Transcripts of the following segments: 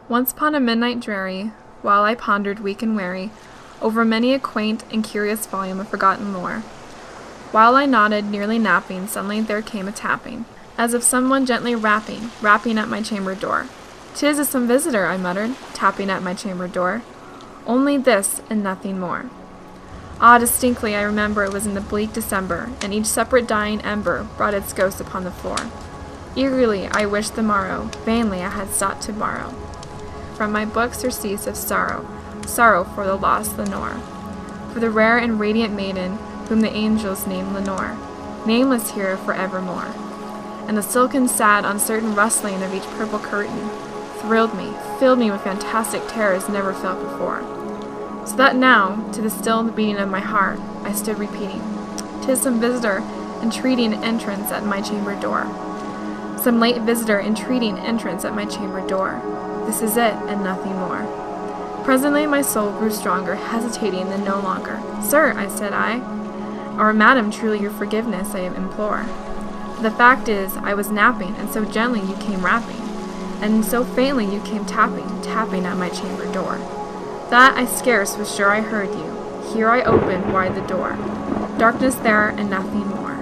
Once upon a midnight dreary, while I pondered weak and weary over many a quaint and curious volume of forgotten lore, while I nodded, nearly napping, suddenly there came a tapping, as of someone gently rapping at my chamber door. "'Tis some visitor," I muttered, tapping at my chamber door. Only this, and nothing more. Ah, distinctly I remember it was in the bleak December, and each separate dying ember brought its ghost upon the floor. Eagerly I wished the morrow, vainly I had sought to borrow from my book surcease of sorrow, sorrow for the lost Lenore, for the rare and radiant maiden whom the angels named Lenore, nameless here for evermore. And the silken, sad, uncertain rustling of each purple curtain thrilled me, filled me with fantastic terrors never felt before. So that now, to the still beating of my heart, I stood repeating, "'Tis some visitor entreating entrance at my chamber door. Some late visitor entreating entrance at my chamber door. This is it, and nothing more." Presently my soul grew stronger, hesitating then no longer. "Sir," I said, "or madam, truly your forgiveness I implore. For the fact is, I was napping, and so gently you came rapping, and so faintly you came tapping at my chamber door, that I scarce was sure I heard you. Here I opened wide the door. Darkness there, and nothing more.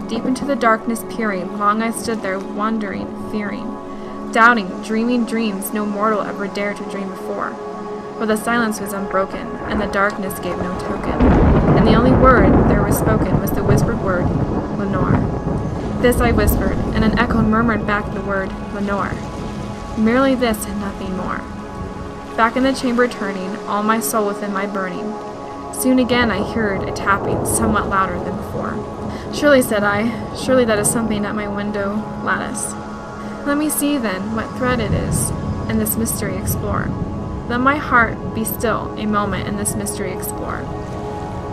Deep into the darkness peering, long I stood there, wondering, fearing, doubting, dreaming dreams no mortal ever dared to dream before. For the silence was unbroken, and the darkness gave no token, and the only word there was spoken was the whispered word, Lenore. This I whispered, and an echo murmured back the word, Lenore. Merely this and nothing more. Back in the chamber turning, all my soul within my burning, soon again I heard a tapping, somewhat louder than before. "Surely," said I, "surely that is something at my window lattice. Let me see, then, what thread it is, and this mystery explore. Let my heart be still a moment and this mystery explore.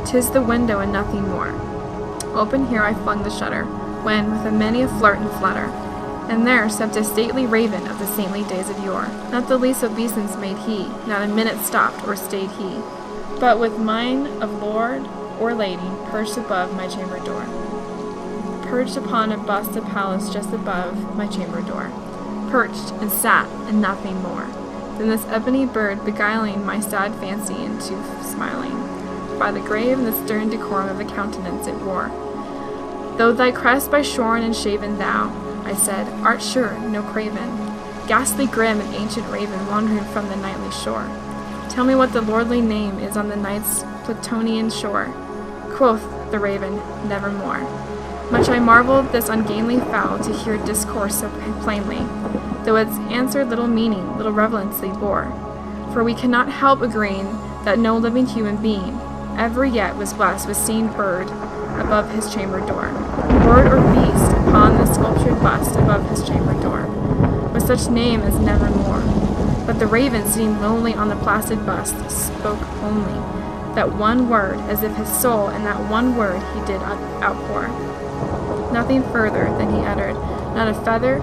'Tis the window and nothing more." Open here I flung the shutter, when, with a many a flirt and flutter, and there stepped a stately raven of the saintly days of yore. Not the least obeisance made he, not a minute stopped or stayed he, but with mine of lord or lady perched above my chamber door. Perched upon a bust of Pallas just above my chamber door. Perched and sat, and nothing more than this ebony bird beguiling my sad fancy into smiling, by the grave and the stern decorum of a countenance it wore. "Though thy crest by shorn and shaven thou," I said, "art sure no craven, ghastly grim and ancient raven wandering from the nightly shore. Tell me what the lordly name is on the night's Plutonian shore." Quoth the raven, "Nevermore." Much I marveled this ungainly fowl to hear discourse so plainly, though its answer little meaning, little relevancy bore. For we cannot help agreeing that no living human being ever yet was blessed with seeing bird above his chamber door, bird or beast upon the sculptured bust above his chamber door, with such name as Nevermore. But the raven, sitting lonely on the placid bust, spoke only that one word, as if his soul in that one word he did outpour. Nothing further than he uttered, not a feather,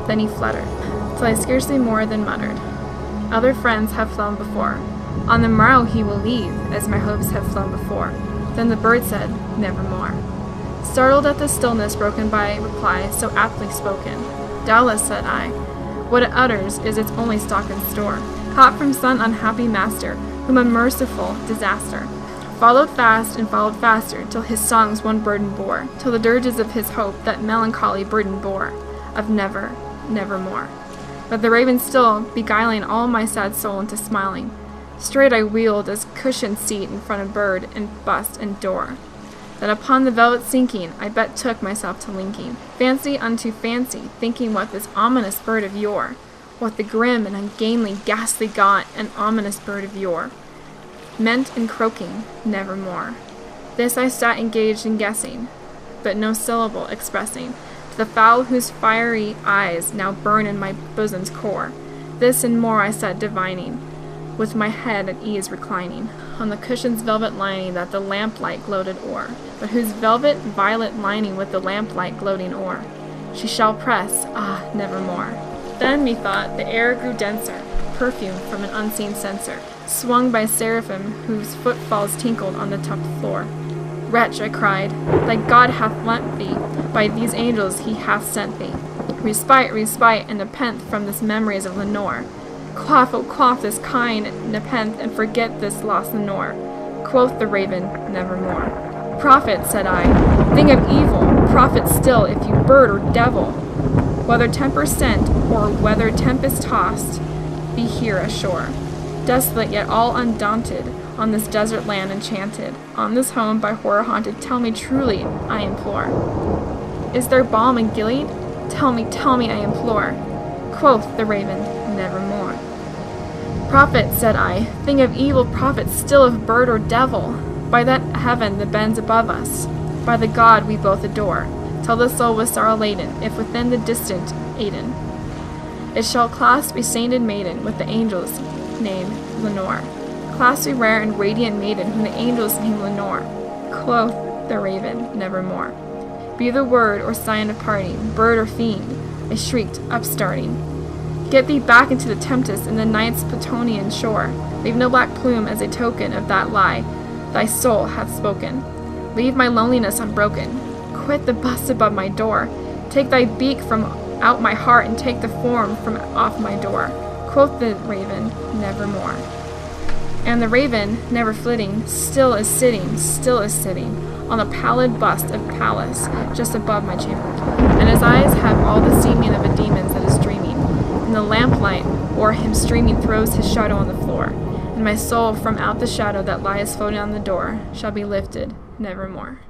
then he fluttered, till I scarcely more than muttered, "Other friends have flown before. On the morrow he will leave, as my hopes have flown before." Then the bird said, "Nevermore." Startled at the stillness broken by a reply so aptly spoken, "Doubtless," said I, "what it utters is its only stock and store, caught from some unhappy master, whom a merciful disaster followed fast and followed faster, till his songs one burden bore, till the dirges of his hope that melancholy burden bore, of never, nevermore." But the raven still, beguiling all my sad soul into smiling, straight I wheeled as cushioned seat in front of bird and bust and door, that upon the velvet sinking I bet took myself to linking, fancy unto fancy, thinking what this ominous bird of yore, what the grim and ungainly, ghastly gaunt and ominous bird of yore meant in croaking, "Nevermore." This I sat engaged in guessing, but no syllable expressing, to the fowl whose fiery eyes now burn in my bosom's core. This and more I sat divining, with my head at ease reclining, on the cushion's velvet lining that the lamplight gloated o'er, but whose velvet violet lining with the lamplight gloating o'er she shall press, ah, nevermore. Then, methought, the air grew denser, perfume from an unseen censer, swung by seraphim whose footfalls tinkled on the tufted floor. "Wretch," I cried, "thy God hath lent thee, by these angels he hath sent thee, respite, and nepenthe from this memories of Lenore. Quaff, oh quaff this kind nepenthe, and forget this lost Lenore. Quoth the raven, nevermore. Prophet, said I, thing of evil, prophet still, if you bird or devil, whether temper sent, or whether tempest tossed, be here ashore. Desolate yet all undaunted, on this desert land enchanted, on this home by horror haunted, tell me truly, I implore. Is there balm in Gilead? Tell me, I implore. Quoth the raven, nevermore. Prophet, said I, thing of evil, prophet still of bird or devil, by that heaven that bends above us, by the God we both adore, tell the soul with sorrow laden, if within the distant Aidenn, it shall clasp a sainted maiden with the angels named Lenore. Clasp a rare and radiant maiden whom the angels name Lenore. Quoth the raven, nevermore. Be the word or sign of parting, bird or fiend, I shrieked, upstarting. Get thee back into the tempest in the night's Plutonian shore. Leave no black plume as a token of that lie thy soul hath spoken. Leave my loneliness unbroken. Quit the bust above my door. Take thy beak from out my heart, and take the form from off my door. Quoth the raven, nevermore. And the raven, never flitting, still is sitting, on the pallid bust of Pallas, just above my chamber. And his eyes have all the seeming of a demon's that is dreaming. And the lamplight o'er him streaming throws his shadow on the floor. And my soul from out the shadow that lies floating on the door shall be lifted nevermore.